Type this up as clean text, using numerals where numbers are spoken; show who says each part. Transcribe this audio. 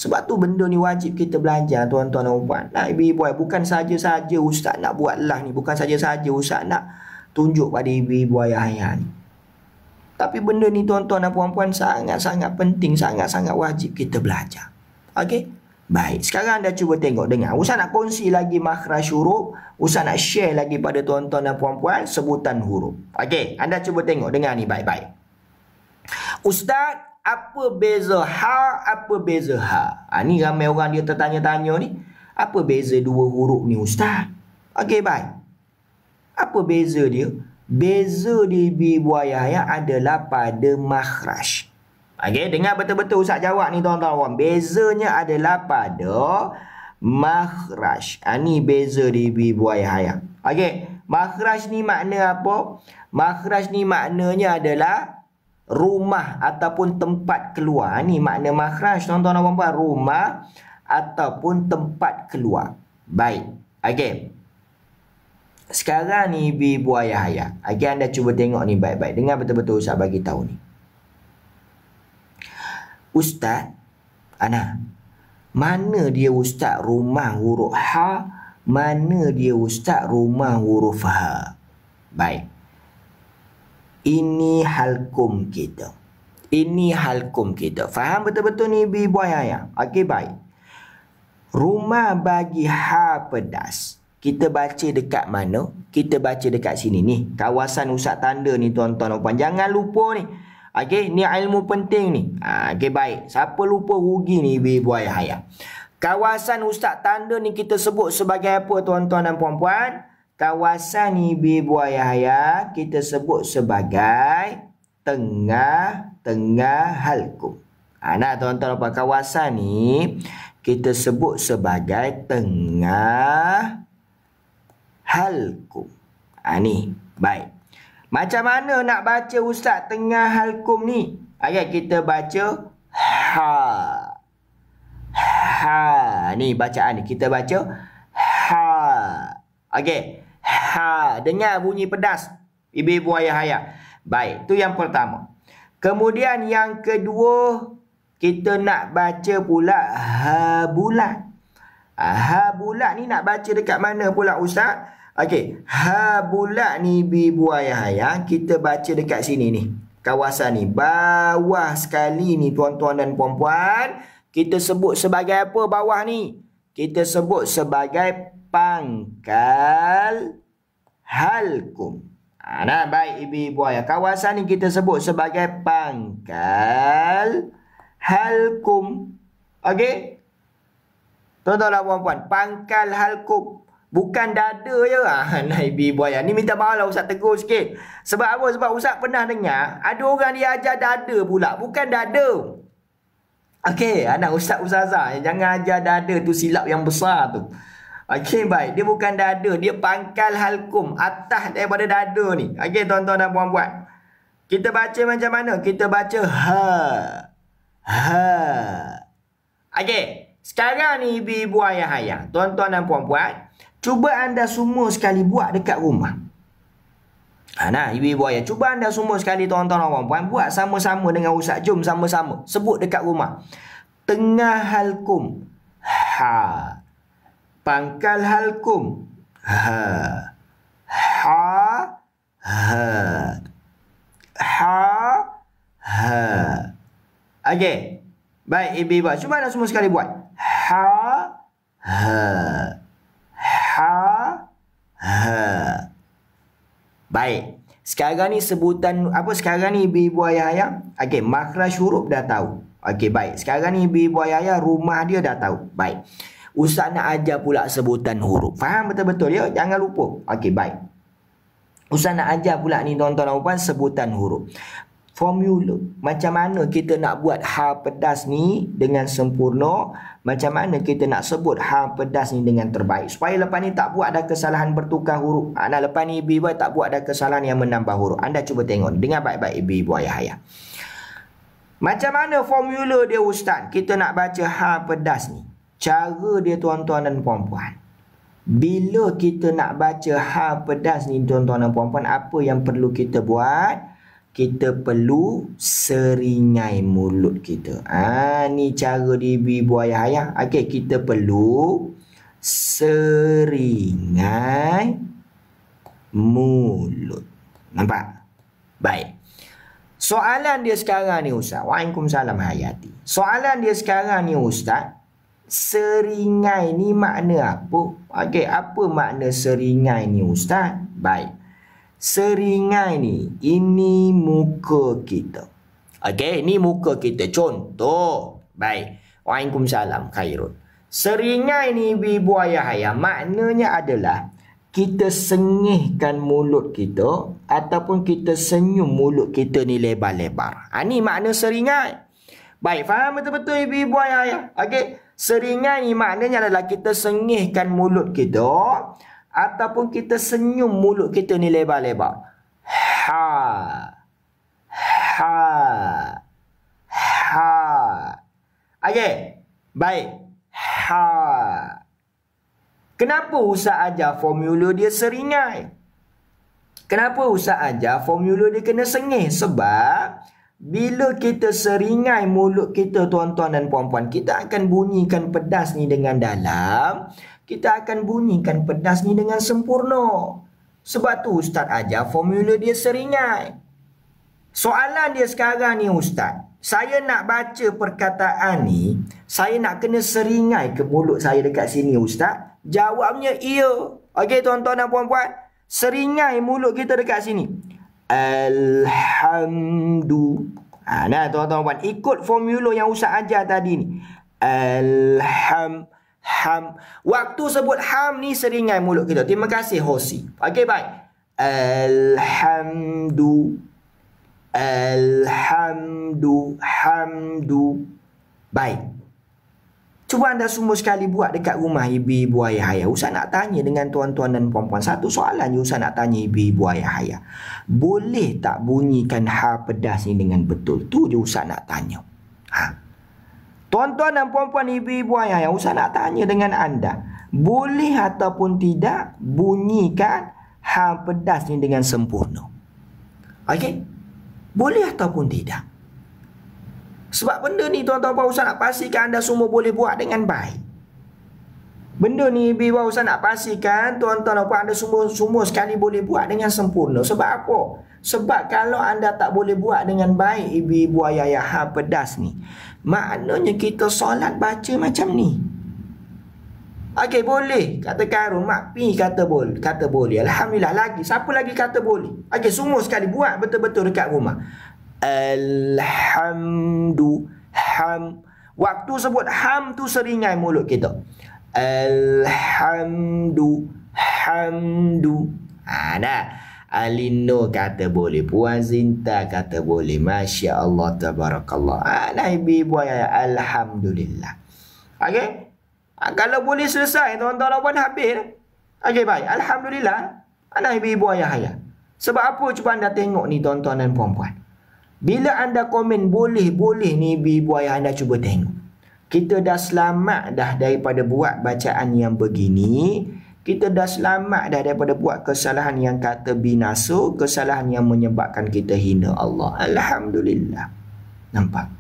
Speaker 1: Sebab tu benda ni wajib kita belajar tuan-tuan dan puan. Nah, ibu-ibu, bukan saja-saja ustaz nak buat lah ni, bukan saja-saja ustaz nak tunjuk pada ibu-ibu ayah-ayah ni. Tapi benda ni tuan-tuan dan puan-puan sangat-sangat penting, sangat-sangat wajib kita belajar. Okey? Baik, sekarang anda cuba tengok dengar. Ustaz nak kongsi lagi makhraj huruf. Ustaz nak share lagi pada tuan-tuan dan puan-puan sebutan huruf. Okey, anda cuba tengok dengar ni baik-baik. Ustaz, apa beza ha, apa beza ha? Ni ramai orang dia tertanya-tanya ni. Apa beza dua huruf ni ustaz? Okey, baik. Apa beza dia? Beza di ibu ayah adalah pada makhraj. Okey, dengar betul-betul ustaz jawab ni tuan-tuan. Bezanya adalah pada makhraj. Ni beza di ibu ayah. Okey, makhraj ni makna apa? Makhraj ni maknanya adalah rumah ataupun tempat keluar. Ni makna makhraj tuan-tuan dan puan-puan, rumah ataupun tempat keluar. Baik. Okey. Sekarang ni ibu ayah. Okey, anda cuba tengok ni baik-baik. Dengar betul-betul ustaz bagi tahu ni. Ustaz, Ana, mana dia ustaz rumah huruf ha? Mana dia ustaz rumah huruf ha? Baik. Ini halkum kita. Ini halkum kita. Faham betul-betul ni ibu ayah? Okey, baik. Rumah bagi ha pedas. Kita baca dekat mana? Kita baca dekat sini ni. Kawasan ustaz tanda ni tuan-tuan dan puan. Jangan lupa ni. Okey, ni ilmu penting ni. Okey, baik. Siapa lupa rugi ni ibu ayah. Kawasan ustaz tanda ni kita sebut sebagai apa tuan-tuan dan puan-puan? Kawasan ibu ayah kita sebut sebagai tengah-tengah halkum. Nah tuan-tuan dan puan, kawasan ni kita sebut sebagai tengah halkum. Ni, baik. Macam mana nak baca ustaz tengah halkum ni? Ayat kita baca ha. Ha. Ni bacaan ni. Kita baca ha. Okey. Ha. Dengar bunyi pedas. Ibu-ibu ayah. Baik. Tu yang pertama. Kemudian yang kedua, kita nak baca pula ha bulat. Ha bulat ni nak baca dekat mana pula ustaz? Okey, ha bulat ni ibu ayah, kita baca dekat sini ni. Kawasan ni bawah sekali ni tuan-tuan dan puan-puan. Kita sebut sebagai apa bawah ni? Kita sebut sebagai pangkal halkum. Nah, baik ibu ayah. Kawasan ni kita sebut sebagai pangkal halkum. Okey? Tuan-tuan dan puan-puan, pangkal halkum. Bukan dada je lah. Nah, ibu ayah. Ni minta maaf lah Ustaz tegur sikit. Sebab apa? Sebab Ustaz pernah dengar ada orang dia ajar dada pula. Bukan dada. Okey, anak Ustaz-Ustazah. Jangan ajar dada tu, silap yang besar tu. Okey, baik. Dia bukan dada. Dia pangkal halkum. Atas daripada dada ni. Okey, tuan-tuan dan puan-puan. Kita baca macam mana? Kita baca ha. Ha. Okey. Sekarang ni ibu ayah. Tuan-tuan dan puan-puan. Cuba anda semua sekali buat dekat rumah. Nah, ibu ayah. Cuba anda semua sekali tuan-tuan dan puan-puan. Buat sama-sama dengan Ustaz. Jom sama-sama. Sebut dekat rumah. Tengah halkum. Ha. Pangkal halkum. Ha. Ha. Ha. Ha. Ha. Okey. Baik, ibu ayah. Cuba anda semua sekali buat. Ha. Ha. Ha. Ha. Baik. Sekarang ni sebutan apa sekarang ni ibu ayah? Okey, makhraj huruf dah tahu. Okey, baik. Sekarang ni ibu ayah rumah dia dah tahu. Baik. Ustaz nak ajar pula sebutan huruf. Faham betul-betul ya? Jangan lupa. Okey, baik. Ustaz nak ajar pula ni tuan-tuan dan puan sebutan huruf. Formula. Macam mana kita nak buat ha pedas ni dengan sempurna. Macam mana kita nak sebut ha pedas ni dengan terbaik. Supaya lepas ni tak buat ada kesalahan bertukar huruf. Nah, lepas ni ibu tak buat ada kesalahan yang menambah huruf. Anda cuba tengok. Dengar baik-baik ibu ayah. Macam mana formula dia ustaz? Kita nak baca ha pedas ni. Cara dia tuan-tuan dan puan-puan. Bila kita nak baca ha pedas ni tuan-tuan dan puan-puan. Apa yang perlu kita buat? kita perlu seringai mulut kita. Ni cara di ibu ayah ayah. Okey, kita perlu seringai mulut. Nampak? Baik. Soalan dia sekarang ni Ustaz. Waalaikumsalam Hayati. Soalan dia sekarang ni Ustaz. Seringai ni makna apa? Okey, apa makna seringai ni Ustaz? Baik. Seringai ni, ini muka kita. Okey, ini muka kita. Contoh. Baik. Waalaikumsalam khairun. Seringai ni ibu ayah ayah. Maknanya adalah kita sengihkan mulut kita ataupun kita senyum mulut kita ni lebar-lebar. Ni makna seringai. Baik, faham betul-betul ibu ayah ayah? Okey. Seringai ni maknanya adalah kita sengihkan mulut kita ataupun kita senyum mulut kita ni lebar-lebar. Ha. Okey. Baik. Ha. Kenapa Ustaz ajar formula dia seringai? Kenapa Ustaz ajar formula dia kena sengih? Sebab bila kita seringai mulut kita tuan-tuan dan puan-puan, kita akan bunyikan pedas ni dengan dalam. Kita akan bunyikan pedas ni dengan sempurna. Sebab tu Ustaz ajar formula dia seringai. Soalan dia sekarang ni Ustaz. Saya nak baca perkataan ni, saya nak kena seringai ke mulut saya dekat sini Ustaz? Jawabnya iya. Okey tuan-tuan dan puan-puan. Seringai mulut kita dekat sini. Nah tuan-tuan puan, ikut formula yang Ustaz ajar tadi ni. Waktu sebut ham ni seringai mulut kita. Terima kasih Hosi. Okey baik. Hamdu. Baik. Cuba anda semua sekali buat dekat rumah ibu ayah ayah. Ustaz nak tanya dengan tuan-tuan dan puan-puan. Satu soalan je Ustaz nak tanya ibu ayah ayah. Boleh tak bunyikan ha pedas ni dengan betul? Tu je Ustaz nak tanya. Tuan-tuan dan puan-puan ibu ayah ayah. Ustaz nak tanya dengan anda. Boleh ataupun tidak bunyikan ha pedas ni dengan sempurna? Okey? Boleh ataupun tidak? Sebab benda ni tuan-tuan puan Ustaz nak pastikan anda semua boleh buat dengan baik. Benda ni ibu Ustaz nak pastikan tuan-tuan dan puan anda semua sekali boleh buat dengan sempurna. Sebab apa? Sebab kalau anda tak boleh buat dengan baik ibu ayah ha pedas ni, maknanya kita solat baca macam ni. Okey boleh. Kata Karun, Mak Pi kata boleh. Alhamdulillah lagi. Siapa lagi kata boleh? Okey semua sekali buat betul-betul dekat rumah. Waktu sebut ham tu seringai mulut kita. Dah. Alino kata boleh. Puan Zinta kata boleh. Masya Allah tabarakallah. Ibu ayah alhamdulillah. Okey. Kalau boleh selesai tuan-tuan dan puan habis. Okey baik. Alhamdulillah. Ibu ayah. Sebab apa cuba anda tengok ni tuan-tuan dan puan-puan. Bila anda komen boleh ni ibu ayah anda cuba tengok. Kita dah selamat dah daripada buat bacaan yang begini. Kita dah selamat dah daripada buat kesalahan yang kata binasa. Kesalahan yang menyebabkan kita hina Allah. Alhamdulillah. Nampak?